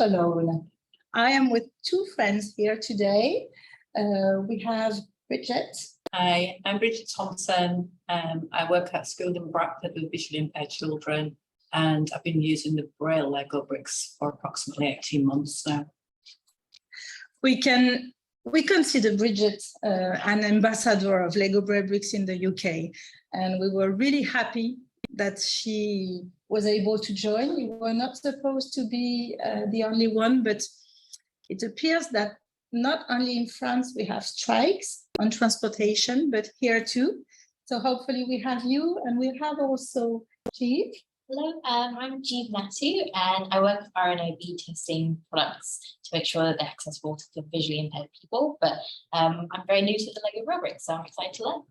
alone. I am with two friends here today. We have Bridget. Hi, I'm Bridget Thompson. I work at School in Bradford with visually impaired children, and I've been using the Braille Lego bricks for approximately 18 months now. We consider Bridget an ambassador of Lego Braille bricks in the UK, and we were really happy that she was able to join. We were not supposed to be the only one, but it appears that not only in France we have strikes on transportation, but here too. So hopefully we have you, and we have also Jeeve. Hello, I'm Jeeve Natu, and I work with RNOB testing products to make sure that they're accessible to the visually impaired people. But I'm very new to the Lego Braille bricks, so I'm excited to learn.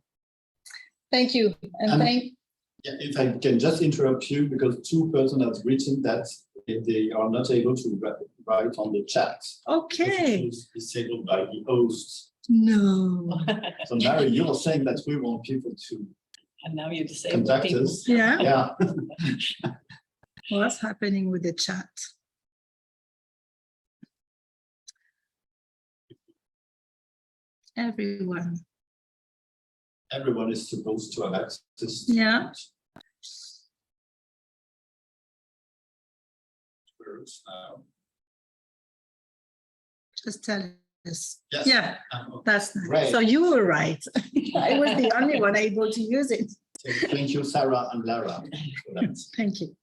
Thank you. And yeah, if I can just interrupt you, because two persons have written that they are not able to write on the chat. Okay. It was disabled by the host. No. So Mary, you're saying that we want people to And now you're disabled contact people. us. Yeah. Yeah. What's happening with the chat? Everyone. Everyone is supposed to have access to Yeah. it. Words now. Just tell us. Yes. Yeah, Okay. that's nice. Great. So you were right. I was the only one able to use it. So thank you, Sarah and Lara, for that. Thank you.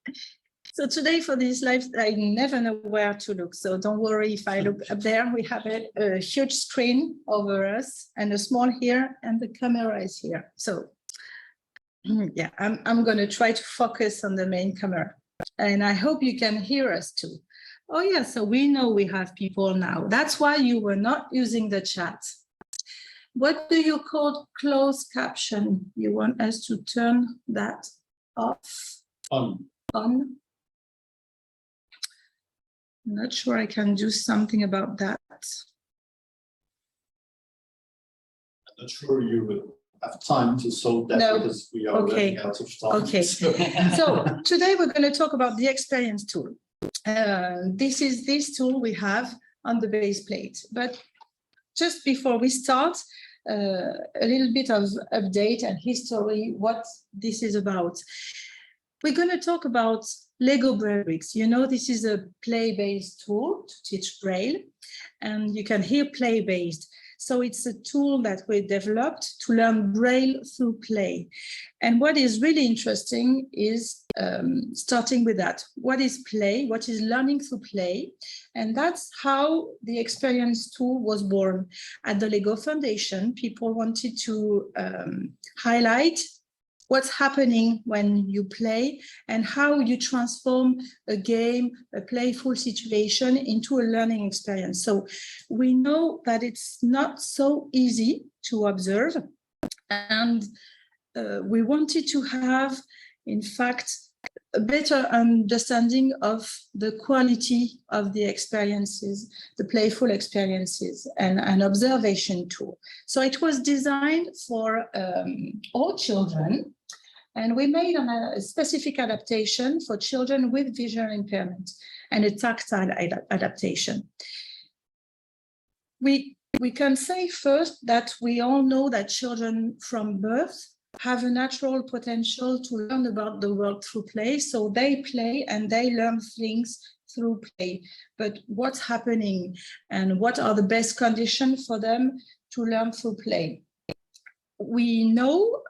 So today for this live, I never know where to look. So don't worry if I look up there. We have a huge screen over us and a small here, and the camera is here. So yeah, I'm going to try to focus on the main camera. And I hope you can hear us too. Oh yeah, so we know we have people now. That's why you were not using the chat. What do you call closed caption? You want us to turn that off? On. On? I'm not sure I can do something about that. I'm not sure you will have time to solve that, No. because we are running out of time. Okay. So today we're going to talk about the experience tool. This is this tool we have on the base plate. But just before we start, a little bit of update and history, what this is about. We're going to talk about Lego Braille bricks. You know, this is a play-based tool to teach Braille, and you can hear play-based. So it's a tool that we developed to learn Braille through play. And what is really interesting is starting with that. What is play? What is learning through play? And that's how the experience tool was born. At the Lego Foundation, people wanted to highlight what's happening when you play and how you transform a game, a playful situation into a learning experience. So we know that it's not so easy to observe, and we wanted to have, in fact, a better understanding of the quality of the experiences, the playful experiences, and an observation tool. So it was designed for all children, and we made a specific adaptation for children with visual impairment and a tactile adaptation. We can say first that we all know that children from birth have a natural potential to learn about the world through play. So they play and they learn things through play. But what's happening and what are the best conditions for them to learn through play? We know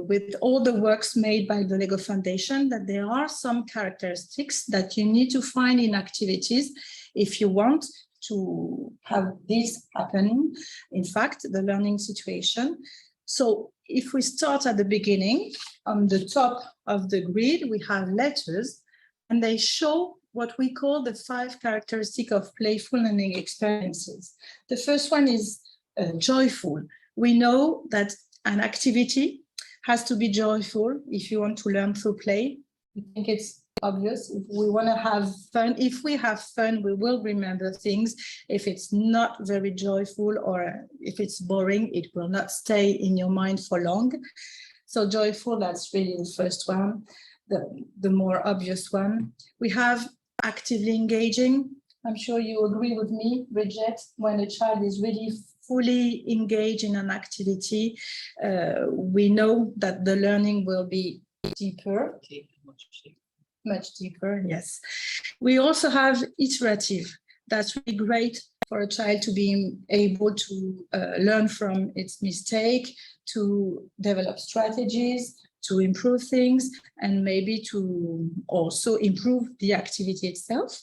with all the works made by the Lego Foundation that there are some characteristics that you need to find in activities if you want to have this happening, in fact, the learning situation. So if we start at the beginning, on the top of the grid, we have letters, and they show what we call the 5 characteristics of playful learning experiences. The first one is joyful. We know that an activity has to be joyful if you want to learn through play. I think it's obvious. If we want to have fun, if we have fun, we will remember things. If it's not very joyful or if it's boring, it will not stay in your mind for long. So joyful, that's really the first one, the more obvious one. We have actively engaging. I'm sure you agree with me, Bridget, when a child is really fully engaged in an activity, we know that the learning will be deeper, much deeper, yes. We also have iterative. That's really great for a child to be able to learn from its mistake, to develop strategies, to improve things, and maybe to also improve the activity itself.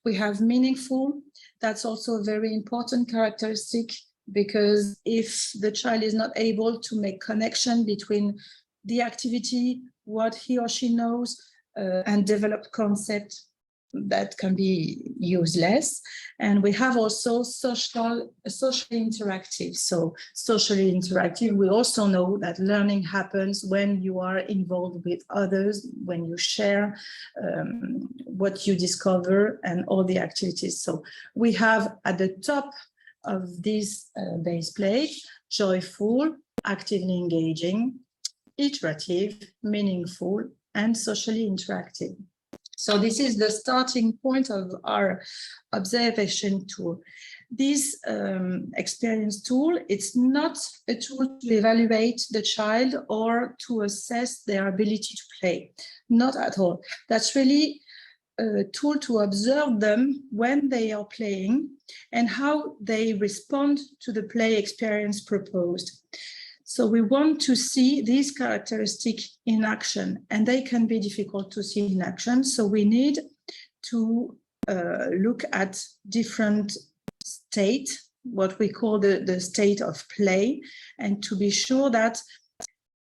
We have meaningful. That's also a very important characteristic, because if the child is not able to make connection between the activity, what he or she knows, and develop concept, that can be useless. And we have also socially interactive. So socially interactive, we also know that learning happens when you are involved with others, when you share what you discover and all the activities. So we have at the top of this base plate, joyful, actively engaging, iterative, meaningful, and socially interactive. So this is the starting point of our observation tool. This experience tool, it's not a tool to evaluate the child or to assess their ability to play, not at all. That's really a tool to observe them when they are playing and how they respond to the play experience proposed. So we want to see these characteristics in action, and they can be difficult to see in action. So we need to look at different states, what we call the state of play, and to be sure that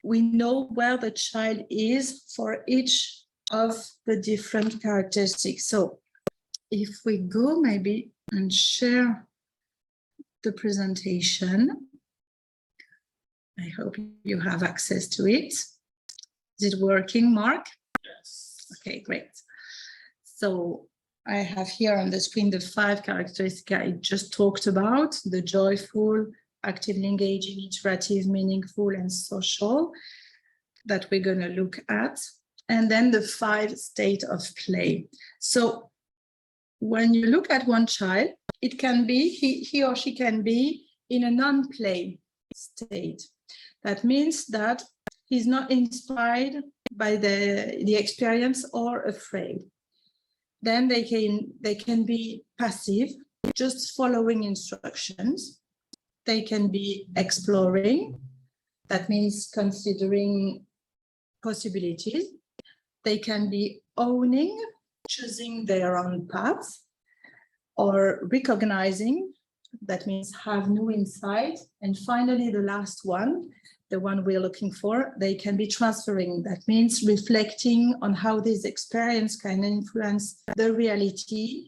we know where the child is for each of the different characteristics. So if we go maybe and share the presentation, I hope you have access to it. Is it working, Mark? Yes. Okay, great. So I have here on the screen the 5 characteristics I just talked about: the joyful, actively engaging, iterative, meaningful, and social, that we're going to look at. And then the 5 states of play. So when you look at one child, it can be, he or she can be in a non-play state. That means that he's not inspired by the experience or afraid. Then they can be passive, just following instructions. They can be exploring. That means considering possibilities. They can be owning, choosing their own path, or recognizing. That means have new insight. And finally, the last one, the one we're looking for, they can be transferring. That means reflecting on how this experience can influence the reality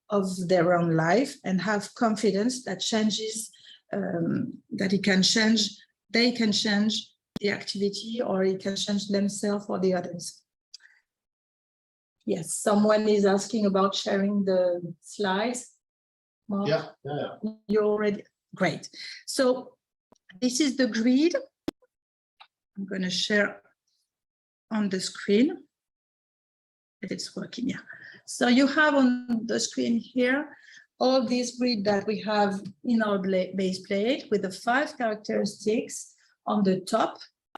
of their own life, and have confidence that changes, that it can change, they can change the activity, or it can change themselves or the others. Yes, someone is asking about sharing the slides. Mark? Yeah. You're already, great. So this is the grid. I'm going to share on the screen if it's working. Yeah. So you have on the screen here all these grid that we have in our base plate with the 5 characteristics on the top.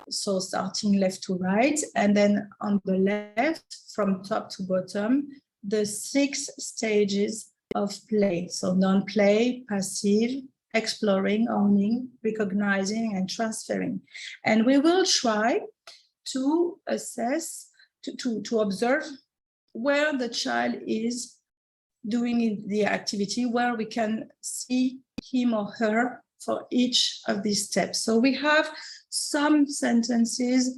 So starting left to right, and then on the left from top to bottom, the 6 stages of play. So non-play, passive, exploring, owning, recognizing, and transferring. And we will try to assess, to observe where the child is doing the activity, where we can see him or her for each of these steps. So we have some sentences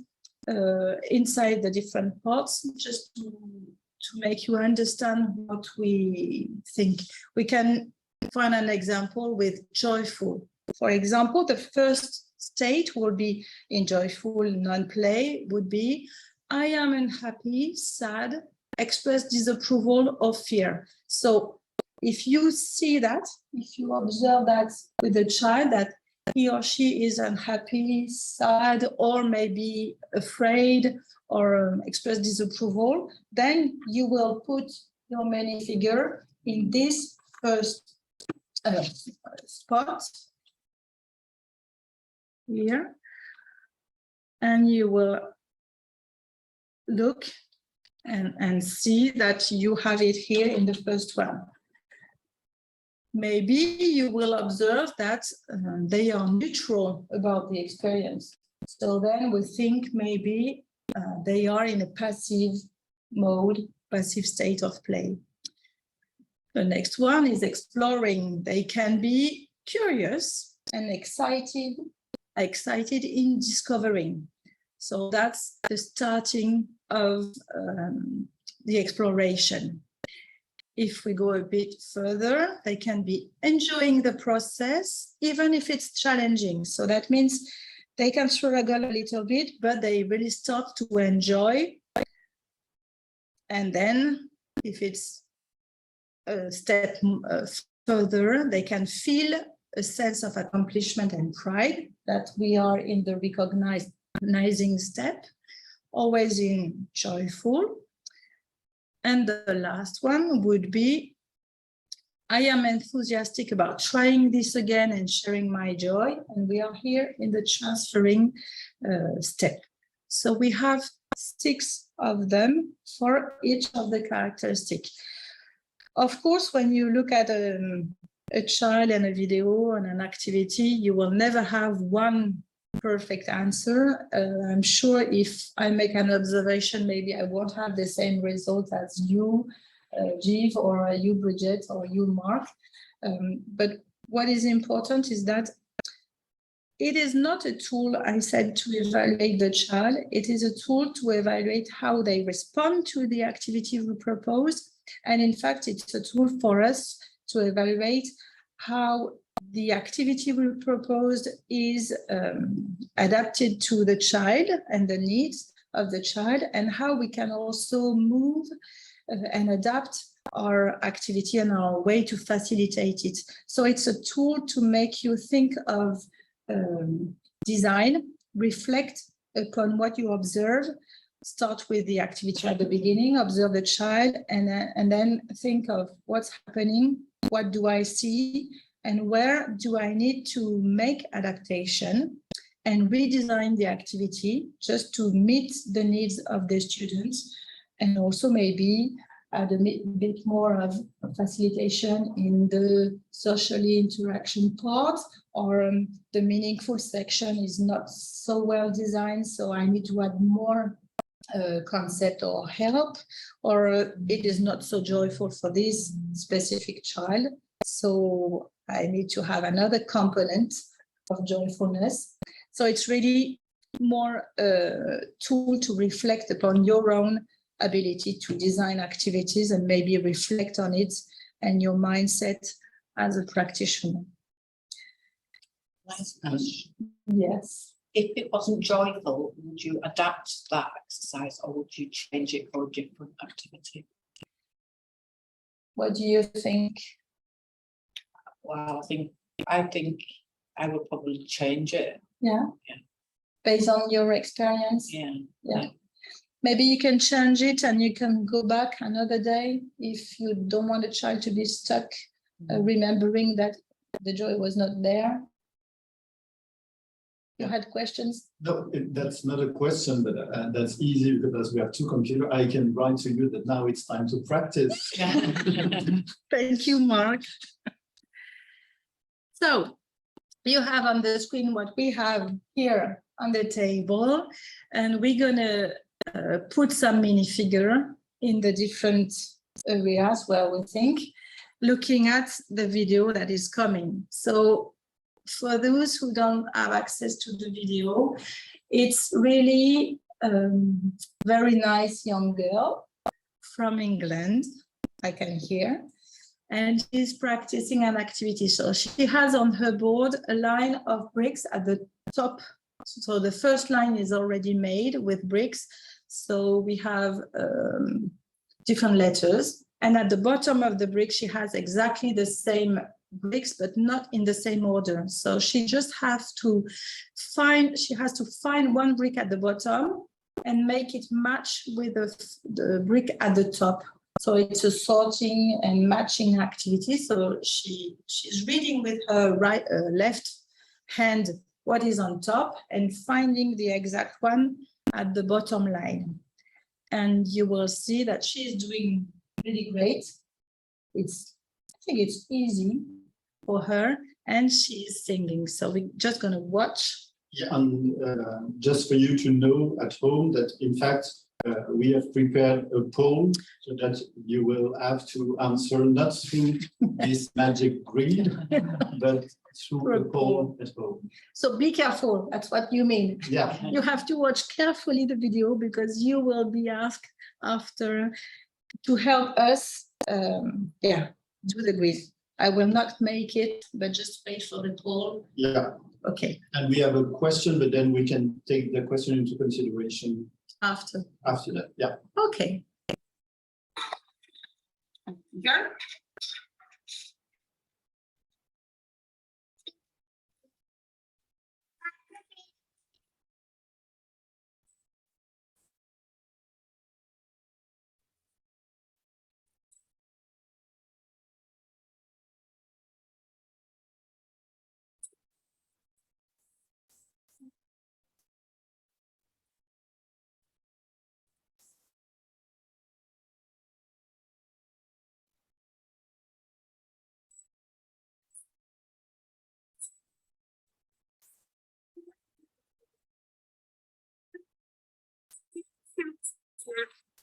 inside the different parts, just to make you understand what we think. We can find an example with joyful. For example, the first state will be in joyful non-play would be, I am unhappy, sad, express disapproval or fear. So if you see that, if you observe that with the child, that he or she is unhappy, sad, or maybe afraid, or express disapproval, then you will put your many figure in this first spot here, and you will look and see that you have it here in the first one. Maybe you will observe that they are neutral about the experience. So then we think maybe they are in a passive mode, passive state of play. The next one is exploring. They can be curious and excited in discovering. So that's the starting of the exploration. If we go a bit further, they can be enjoying the process, even if it's challenging. So that means they can struggle a little bit, but they really start to enjoy. And then if it's a step further, they can feel a sense of accomplishment and pride that we are in the recognizing step, always in joyful. And the last one would be, I am enthusiastic about trying this again and sharing my joy. And we are here in the transferring step. So we have 6 of them for each of the characteristics. Of course, when you look at a child and a video and an activity, you will never have one perfect answer. I'm sure if I make an observation, maybe I won't have the same result as you, Jeeve, or you, Bridget, or you, Mark. But what is important is that it is not a tool, I said, to evaluate the child. It is a tool to evaluate how they respond to the activity we propose. And in fact, it's a tool for us to evaluate how the activity we proposed is adapted to the child and the needs of the child, and how we can also move and adapt our activity and our way to facilitate it. So it's a tool to make you think of design, reflect upon what you observe, start with the activity at the beginning, observe the child, and then think of what's happening, what do I see, and where do I need to make adaptation and redesign the activity just to meet the needs of the students, and also maybe add a bit more of facilitation in the socially interaction part, or the meaningful section is not so well designed, so I need to add more concept or help, or it is not so joyful for this specific child, so I need to have another component of joyfulness. So it's really more a tool to reflect upon your own ability to design activities and maybe reflect on it and your mindset as a practitioner. Nice question. Yes. If it wasn't joyful, would you adapt that exercise, or would you change it for a different activity? What do you think? Well, I think I would probably change it. Yeah. Yeah. Based on your experience? Yeah. Maybe you can change it and you can go back another day if you don't want a child to be stuck remembering that the joy was not there. You had questions? No, that's not a question, but that's easy because we have 2 computers. I can write to you that now it's time to practice. Yeah. Thank you, Mark. So you have on the screen what we have here on the table, and we're gonna put some minifigure in the different areas where we think, looking at the video that is coming. So for those who don't have access to the video, it's really very nice young girl from England, I can hear, and she's practicing an activity. So she has on her board a line of bricks at the top. So the first line is already made with bricks. So we have different letters. And at the bottom of the brick, she has exactly the same bricks, but not in the same order. So she just has to find one brick at the bottom and make it match with the brick at the top So it's a sorting and matching activity. So she's reading with her left hand what is on top and finding the exact one at the bottom line. And you will see that she's doing really great. I think it's easy for her, and she's singing. So we're just going to watch. Yeah, and just for you to know at home that in fact we have prepared a poll so that you will have to answer not through this magic grid, but through a poll at home. So be careful. That's what you mean. Yeah. You have to watch carefully the video because you will be asked after to help us. Do the grid. I will not make it, but just wait for the poll. Yeah. Okay. And we have a question, but then we can take the question into consideration After that. Yeah. Okay. Go.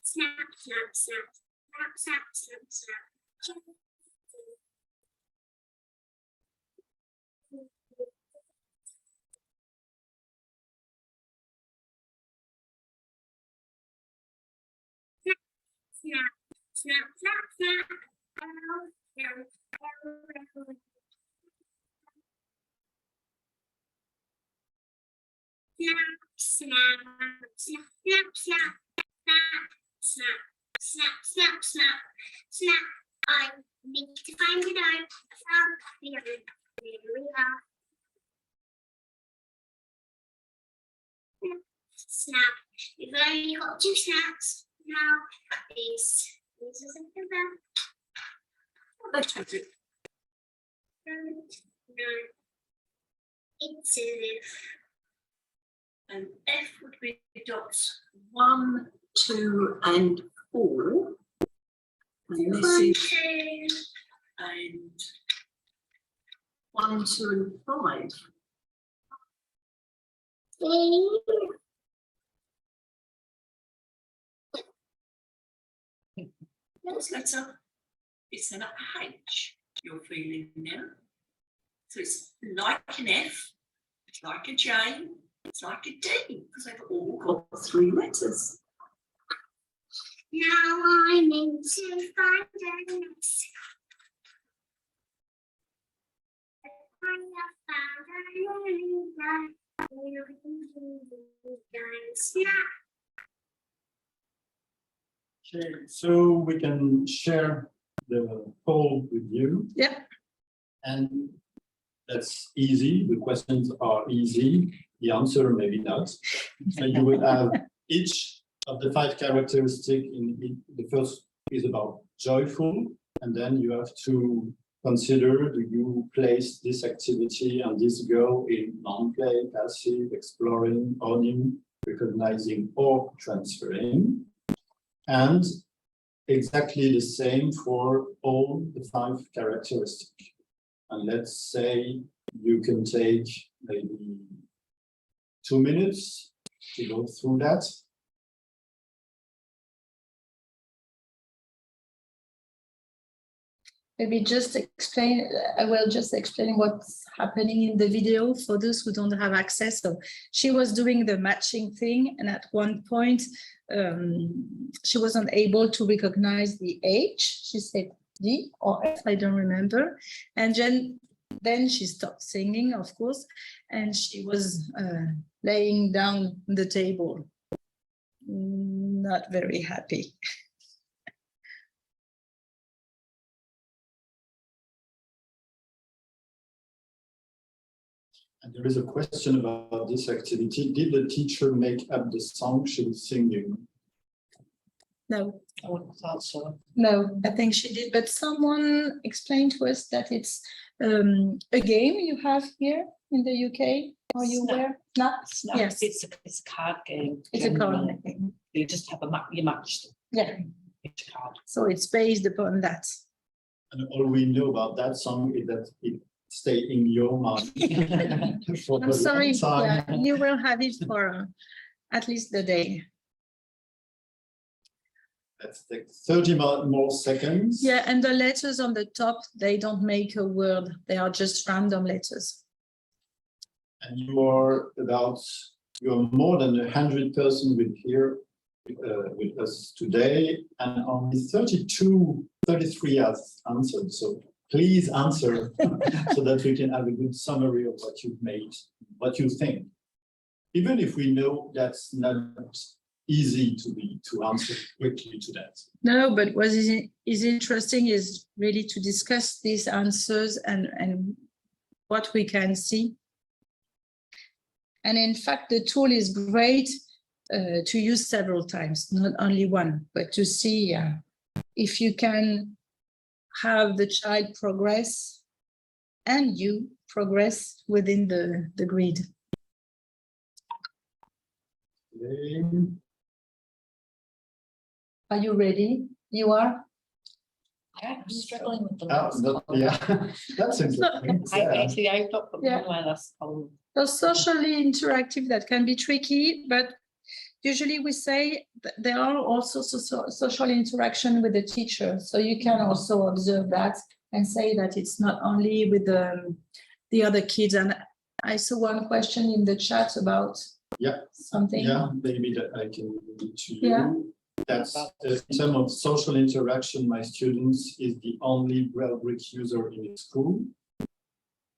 Snap, snap, snap, snap, snap, snap, snap. Snap, snap, snap, snap. Snap, snap, snap, snap, snap, snap, snap, snap, snap. I need to find it out from here. Here we are. Snap. We've only got 2 snaps now. These are something about. Let's try to. No. Iterative. And F would be dots 1, 2, and 4. And this 1, is 2. and 1, 2, and 5. 3. Next letter is an H you're feeling now. So it's like an F, it's like a J, it's like a D, because they've all got 3 letters. Now I need to find the next. I have found a leader. Snap. Okay, so we can share the poll with you. Yeah. And that's easy. The questions are easy. The answer maybe not. So you will have each of the 5 characteristics. The first is about joyful, and then you have to consider, do you place this activity and this goal in non-play, passive, exploring, owning, recognizing, or transferring. And exactly the same for all the 5 characteristics. And let's say you can take maybe 2 minutes to go through that. Maybe just explain, I will just explain what's happening in the video for those who don't have access. So she was doing the matching thing, and at one point she wasn't able to recognize the H. She said D or F, I don't remember. And then she stopped singing, of course, and she was laying down on the table. Not very happy. And there is a question about this activity. Did the teacher make up the song she was singing? No, I wouldn't have thought so. no, I think she did, but someone explained to us that it's a game you have here in the UK. Are you Snap. aware? No, Snap, yes, it's a card game. it's a card generally. game. You just have a you match Yeah, each card. so it's based upon that. And all we know about that song is that it stay in your mind. For I'm a sorry, long time. yeah, you will have it for at least the day. Let's take 30 more seconds. Yeah, and the letters on the top, they don't make a word. They are just random letters. And you're more than 100% with us today, and only 33 has answered. So please answer so that we can have a good summary of what you've made, what you think. Even if we know that's not easy to answer quickly to that. No, but what is interesting is really to discuss these answers and what we can see. And in fact, the tool is great to use several times, not only one, but to see if you can have the child progress and you progress within the grid. Okay. Are you ready? You are? Yeah, I'm struggling with the Ah, last one. yeah, that's interesting. I've got put Yeah. my last column. So socially interactive, that can be tricky, but usually we say that there are also social interaction with the teacher. So you can also observe that and say that it's not only with the other kids. And I saw one question in the chat about something. Yeah, maybe that I can read to you. Yeah. That's in terms of social interaction, my students is the only Braille brick user in school.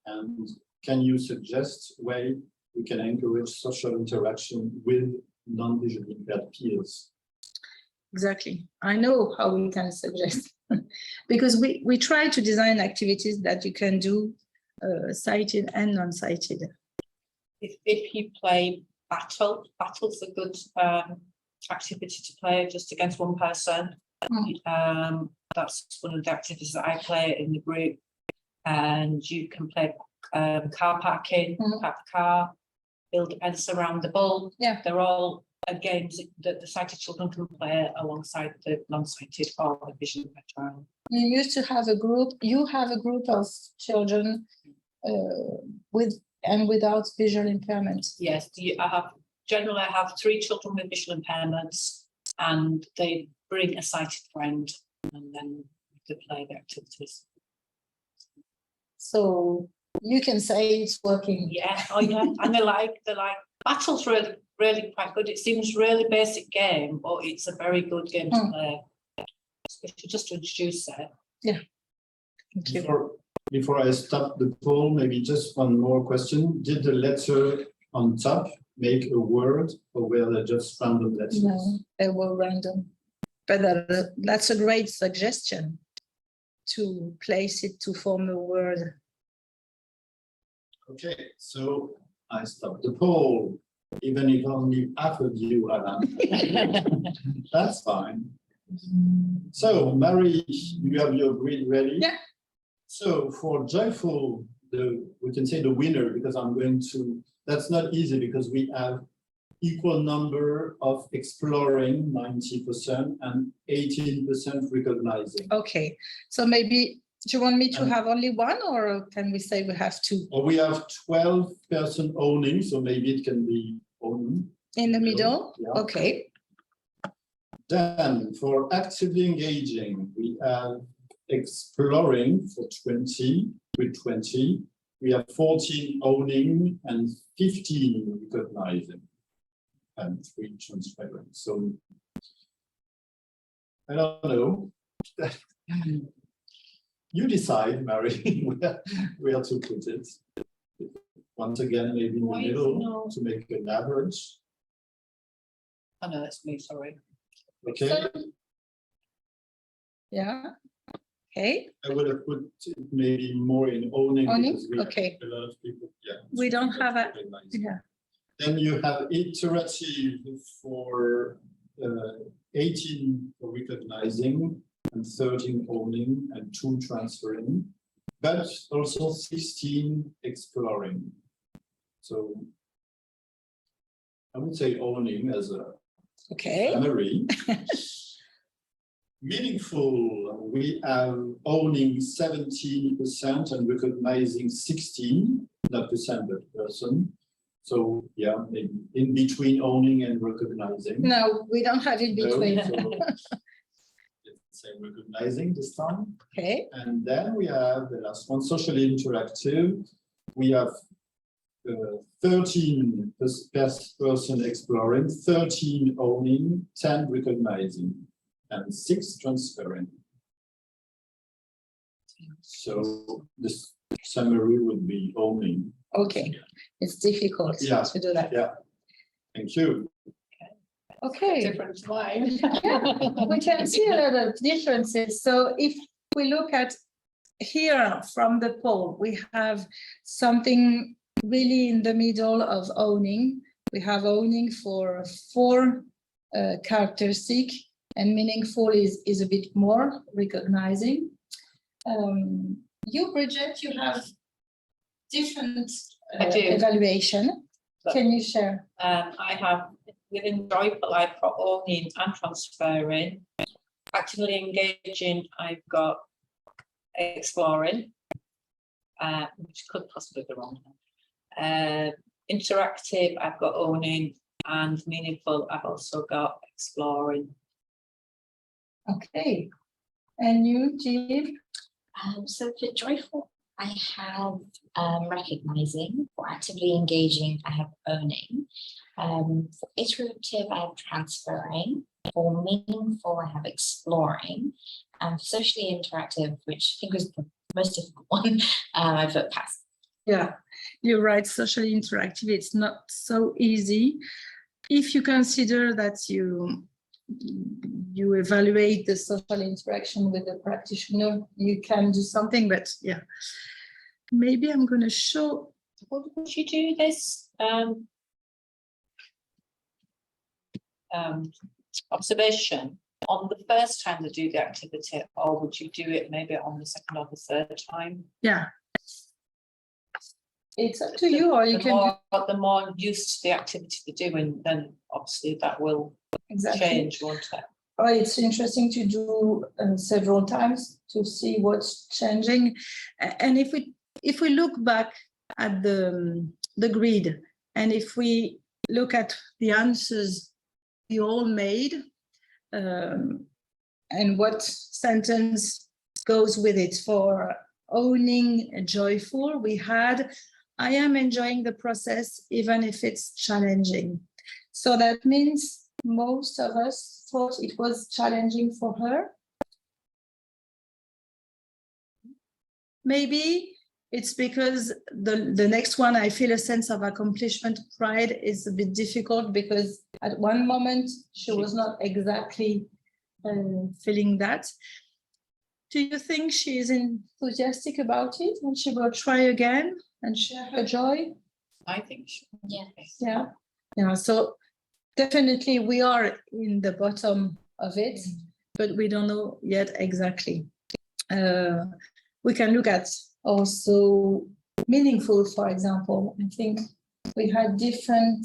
And can you suggest way we can encourage social interaction with non-visually impaired peers? Exactly. I know how we can suggest because we try to design activities that you can do sighted and non-sighted. If you play battle's a good activity to play just against one person. That's one of the activities that I play in the group. And you can play car parking, park the car, build and surround the ball. Yeah, they're all games that the sighted children can play alongside the non-sighted or the visually impaired child. You used to have a group. You have a group of children with and without visual impairment. Yes, generally I have 3 children with visual impairments, and they bring a sighted friend, and then they play the activities. So you can say it's working. Yeah, oh yeah, and they like battle's really quite good. It seems really basic game, but it's a very good game to play. Especially just to introduce it. Yeah. Thank you. Before I stop the poll, maybe just one more question. Did the letter on top make a word, or were they just random letters? No, they were random. But that's a great suggestion to place it to form a word. Okay, so I stop the poll, even if only half of you have answered. That's fine. So, Mary, you have your grid ready? Yeah. So for joyful, we can say the winner, because I'm going to, that's not easy because we have equal number of exploring, 90%, and 18% recognizing. Okay, so maybe, do you want me to have only one, or can we say we have 2? Or we have 12% owning, so maybe it can be owning. In the middle? Yeah. Okay. Then for actively engaging, we have exploring for 20 with 20. We have 14 owning and 15 recognizing and 3 transparent. So I don't know. You decide, Mary, where to put it. Once again, maybe in the middle to make an average. Oh no, that's me, sorry. Okay. So, yeah. Okay. I would have put it maybe more in owning. Because we okay. have a lot of people. Yeah. We don't have a. Yeah. Then you have iterative for 18 for recognizing, and 13 owning, and 2 transferring, but also 16 exploring. So I would say owning as a summary. Meaningful, we have owning 17% and recognizing 16, not percent, but person. So yeah, maybe in between owning and recognizing. No, we don't have in between. No, so let's say recognizing this time. Okay. And then we have the last one, socially interactive. We have 13 person exploring, 13 owning, 10 recognizing, and 6 transferring. So this summary would be owning. Okay, it's difficult to do that. Yeah, thank you. Okay. Different line. We can see a lot of differences. So if we look at here from the poll, we have something really in the middle of owning. We have owning for 4 characteristics, and meaningful is a bit more recognizing. You, Bridget, you have different evaluation. Can you share? I have within joyful, I've got owning and transferring. Actively engaging, I've got exploring, which could possibly be wrong. Interactive, I've got owning, and meaningful, I've also got exploring. Okay. And you, Jean? So for joyful, I have recognizing. For actively engaging, I have owning. For iterative, I have transferring. For meaningful, I have exploring. And for socially interactive, which I think was the most difficult one, I put pass. Yeah, you're right. Socially interactive, it's not so easy. If you consider that you evaluate the social interaction with the practitioner, you can do something, but yeah. Maybe I'm going to show. Would you do this observation on the first time to do the activity, or would you do it maybe on the second or the third time? Yeah. It's up to you, or you can. The more used to the activity they're doing, then obviously that will change, won't it? Oh, it's interesting to do several times to see what's changing. And if we look back at the grid, and if we look at the answers we all made, and what sentence goes with it. For owning joyful, we had, I am enjoying the process even if it's challenging. So that means most of us thought it was challenging for her. Maybe it's because the next one, I feel a sense of accomplishment, pride, is a bit difficult because at one moment she was not exactly feeling that. Do you think she is enthusiastic about it and she will try again and share her joy? I think so. Yeah. Yeah. So definitely we are in the bottom of it, but we don't know yet exactly. We can look at also meaningful, for example. I think we had different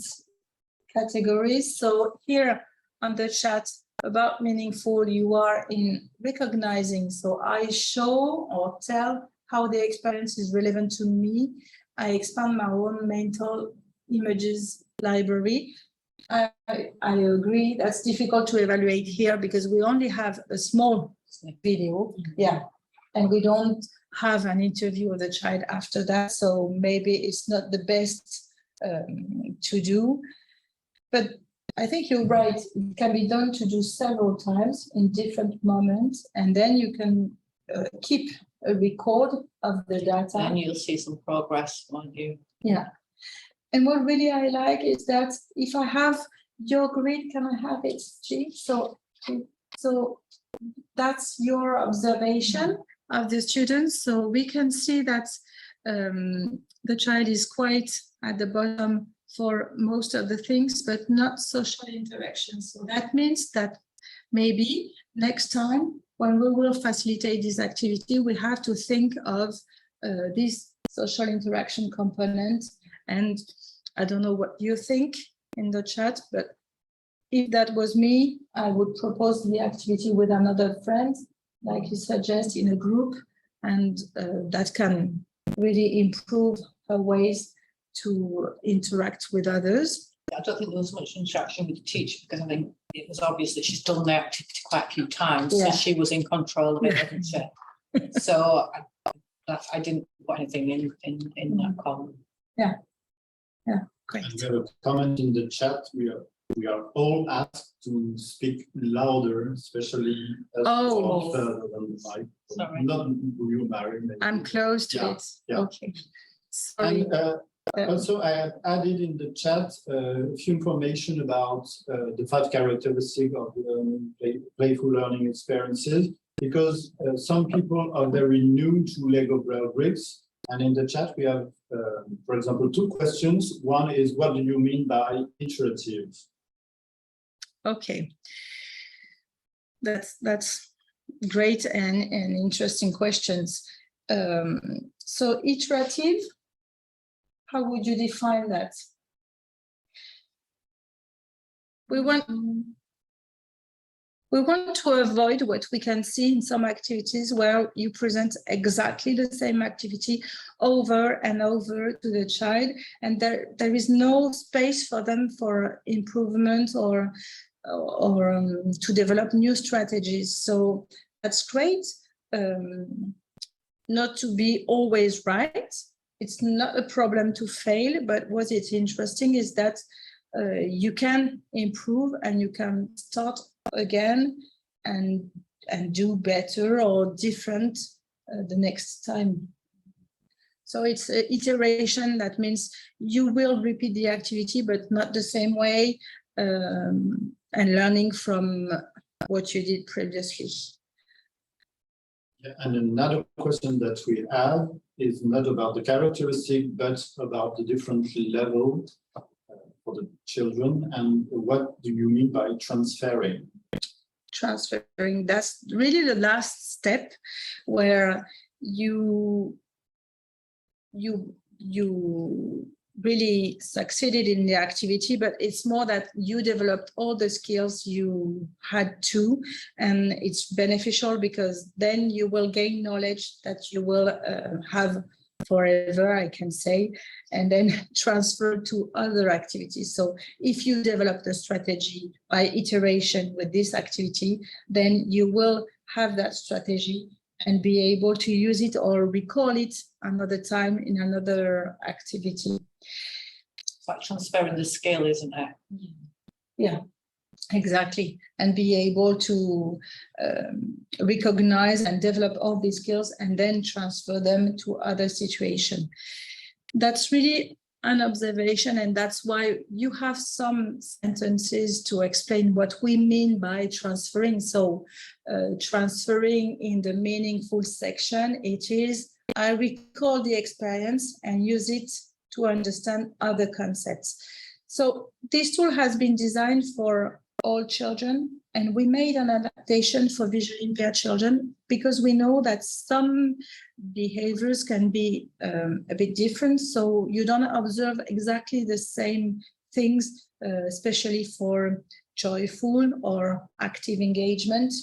categories. So here on the chat about meaningful, you are in recognizing. So I show or tell how the experience is relevant to me. I expand my own mental images library. I agree that's difficult to evaluate here because we only have a small video. Yeah. And we don't have an interview of the child after that. So maybe it's not the best to do. But I think you're right. It can be done to do several times in different moments. And then you can keep a record of the data. And you'll see some progress, won't you? Yeah. And what really I like is that if I have your grid, can I have it, G? So that's your observation of the students. So we can see that the child is quite at the bottom for most of the things, but not social interaction. So that means that maybe next time when we will facilitate this activity, we have to think of this social interaction component. And I don't know what you think in the chat, but if that was me, I would propose the activity with another friend, like you suggest, in a group, and that can really improve her ways to interact with others. I don't think there was much interaction with the teacher, because I think it was obvious that she's done the activity quite a few times, Yeah. so she was in control of it, wasn't she? So I didn't put anything in that column. Yeah, great. And we have a comment in the chat. We are all asked to speak louder, especially as Oh. further than the mic. Sorry. Not you, Mary. maybe. I'm close to Yeah, it. yeah. Okay. Sorry. And also, I have added in the chat a few information about the 5 characteristics of playful learning experiences, because some people are very new to Lego Braille bricks. And in the chat, we have, for example, 2 questions. One is, what do you mean by iterative? Okay. That's great and interesting questions. So iterative, how would you define that? We want to avoid what we can see in some activities where you present exactly the same activity over and over to the child, and there is no space for them for improvement or to develop new strategies. So that's great. Not to be always right. It's not a problem to fail, but what is interesting is that you can improve and you can start again and do better or different the next time. So it's an iteration. That means you will repeat the activity, but not the same way, and learning from what you did previously. Yeah, and another question that we have is not about the characteristic, but about the different level for the children. And what do you mean by transferring? Transferring, that's really the last step, where you really succeeded in the activity, but it's more that you developed all the skills you had to, and it's beneficial because then you will gain knowledge that you will have forever, I can say, and then transfer to other activities. So if you develop the strategy by iteration with this activity, then you will have that strategy and be able to use it or recall it another time in another activity. It's like transferring the skill, isn't it? Yeah, exactly. And be able to recognize and develop all these skills and then transfer them to other situations. That's really an observation, and that's why you have some sentences to explain what we mean by transferring. So transferring in the meaningful section, it is, I recall the experience and use it to understand other concepts. So this tool has been designed for all children, and we made an adaptation for visually impaired children because we know that some behaviors can be a bit different. So you don't observe exactly the same things, especially for joyful or active engagement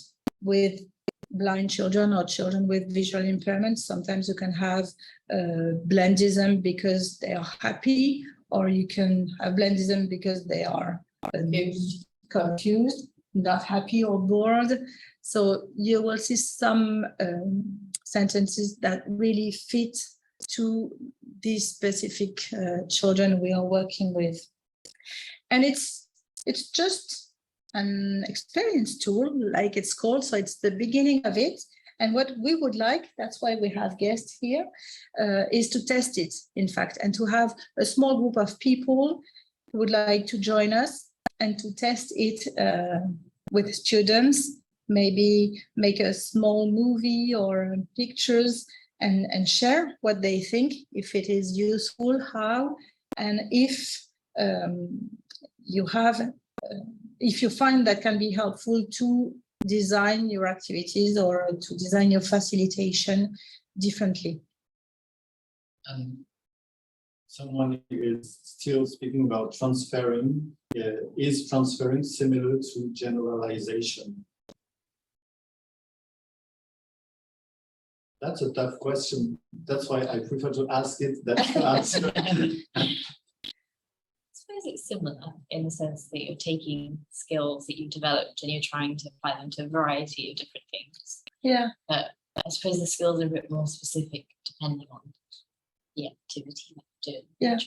with blind children or children with visual impairment. Sometimes you can have blendism because they are happy, or you can have blendism because they are confused, not happy or bored. So you will see some sentences that really fit to these specific children we are working with. And it's just an experience tool, like it's called, so it's the beginning of it. And what we would like, that's why we have guests here, is to test it, in fact, and to have a small group of people who would like to join us and to test it with students, maybe make a small movie or pictures and share what they think, if it is useful, how, and if you have if you find that can be helpful to design your activities or to design your facilitation differently. Someone is still speaking about transferring. Is transferring similar to generalization? That's a tough question. That's why I prefer to ask it than to answer. I suppose it's similar in the sense that you're taking skills that you've developed and you're trying to apply them to a variety of different things. Yeah. But I suppose the skills are a bit more specific depending on the activity that you're doing. Yeah.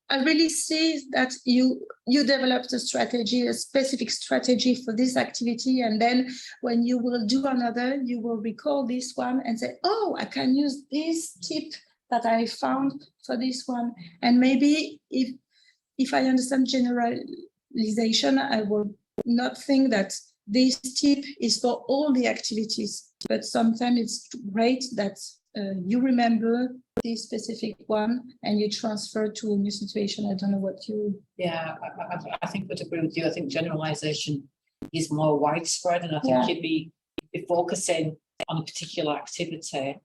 I really see that you developed a strategy, a specific strategy for this activity. And then when you will do another, you will recall this one and say, oh, I can use this tip that I found for this one. And maybe if I understand generalization, I will not think that this tip is for all the activities, but sometimes it's great that you remember this specific one and you transfer to a new situation. I don't know what you... Yeah, I think I would agree with you. I think generalization is more widespread, and I think you'd be focusing on a particular activity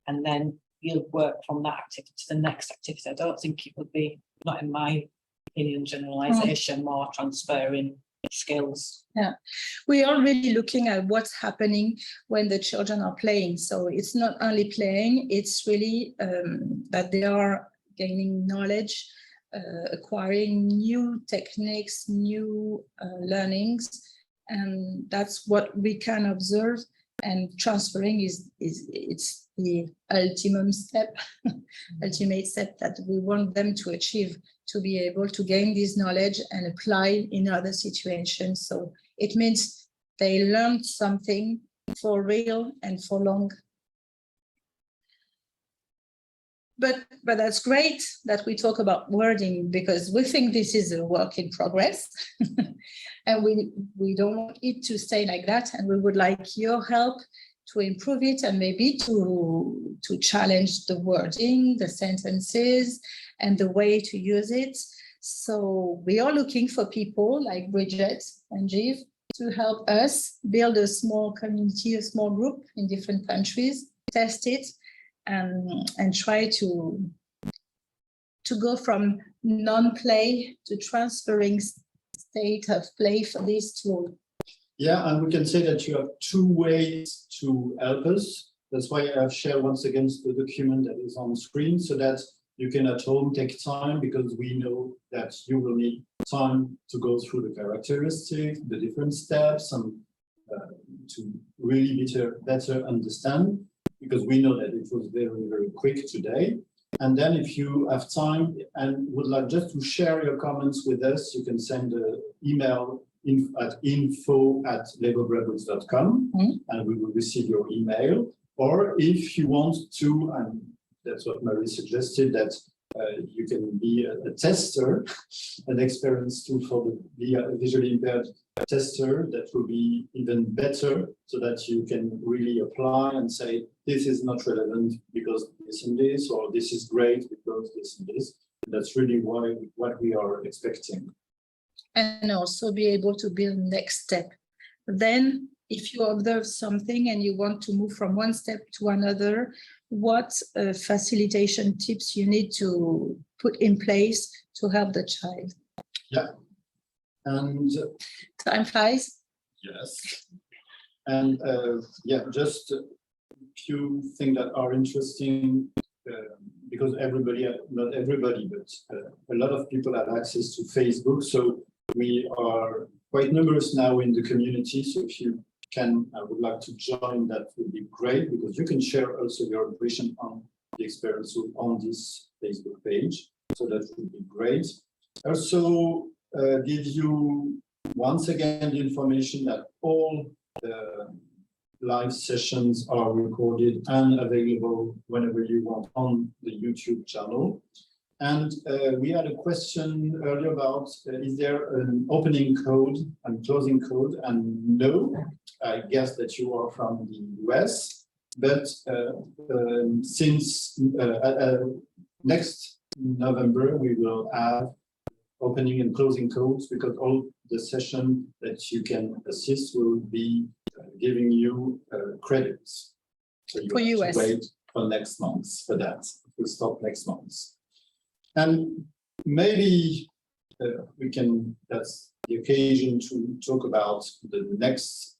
and then you'll work from that activity to the next activity. I don't think it would be, not in my opinion, generalization, more transferring skills. Yeah, we are really looking at what's happening when the children are playing. So it's not only playing, it's really that they are gaining knowledge, acquiring new techniques, new learnings, and that's what we can observe. And transferring is it's the ultimate step, ultimate step that we want them to achieve, to be able to gain this knowledge and apply in other situations. So it means they learned something for real and for long. But that's great that we talk about wording, because we think this is a work in progress and we don't want it to stay like that. And we would like your help to improve it and maybe to challenge the wording, the sentences, and the way to use it. So we are looking for people like Bridget and Jeev to help us build a small community, a small group in different countries, test it, and try to go from non-play to transferring state of play for this tool. Yeah, and we can say that you have two ways to help us. That's why I've shared once again the document that is on screen, so that you can at home take time, because we know that you will need time to go through the characteristics, the different steps, and to really better understand, because we know that it was very, very quick today. And then if you have time and would like just to share your comments with us, you can send an email at info@legobrebels.com, and we will receive your email. Or if you want to, and that's what Marie suggested, that you can be a tester, an experienced tool for the visually impaired tester, that will be even better, so that you can really apply and say, this is not relevant because this and this, or this is great because this and this. That's really what we are expecting. And also be able to build next step. Then if you observe something and you want to move from one step to another, what facilitation tips you need to put in place to help the child? Yeah. And time flies. Yes. And yeah, just a few things that are interesting, because everybody, not everybody, but a lot of people have access to Facebook. So we are quite numerous now in the community. So if you can, I would like to join, that would be great, because you can share also your impression on the experience on this Facebook page. So that would be great. Also, give you once again the information that all the live sessions are recorded and available whenever you want on the YouTube channel. And we had a question earlier about, is there an opening code and closing code? And no, I guess that you are from the US, but since next November, we will have opening and closing codes, because all the session that you can assist will be giving you credits. So you For have to US. wait for next month for that. We'll stop next month. And maybe that's the occasion to talk about the next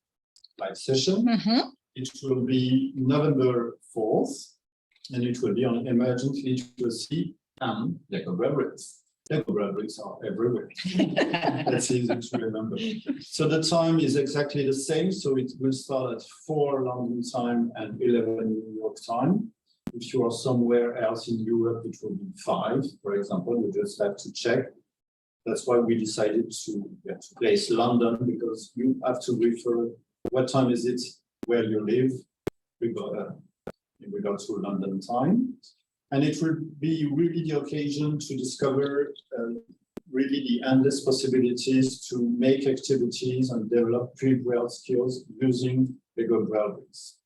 live session. Mhm. It will be November 4th, and it will be on emergent literacy and Lego bricks. Lego bricks are everywhere. That's easy to remember. So the time is exactly the same. So it will start at 4 London time and 11 New York time. If you are somewhere else in Europe, it will be 5, for example. You just have to check. That's why we decided to place London, because you have to refer what time is it where you live. We got to London time. And it will be really the occasion to discover really the endless possibilities to make activities and develop pre-built skills using Lego bricks.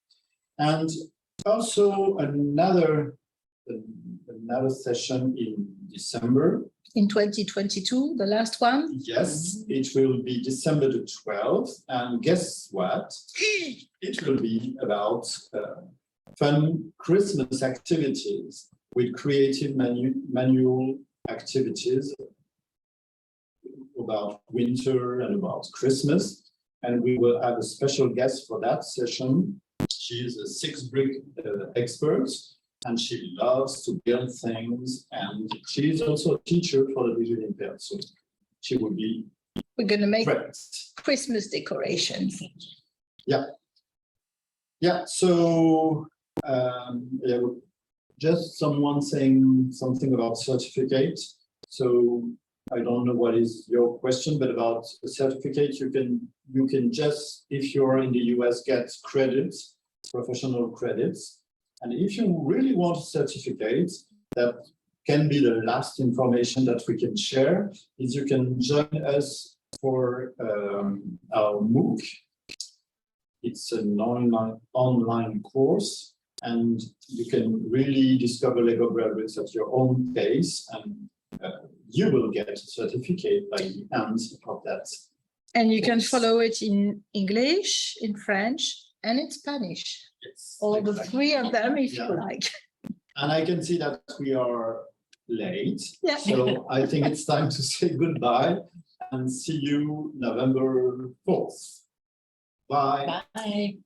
And also another session in December. In 2022, the last one. Yes, it will be December the 12th. And guess what? It will be about fun Christmas activities with creative manual activities about winter and about Christmas. And we will have a special guest for that session. She is a 6-brick expert, and she loves to build things. And she is also a teacher for the visually impaired. So she will be. We're going to make great. Christmas decorations. Yeah. Yeah. So just someone saying something about certificate. So I don't know what is your question, but about a certificate, you can just, if you're in the US, get credits, professional credits. And if you really want a certificate, that can be the last information that we can share, is you can join us for our MOOC. It's an online course, and you can really discover Lego bricks at your own pace, and you will get a certificate by the end of that. And you can follow it in English, in French, and in Spanish. Yes, All the exactly. 3 of them, if Yeah. you like. And I can see that we are late. Yeah. So I think it's time to say goodbye and see you November 4th. Bye. Bye.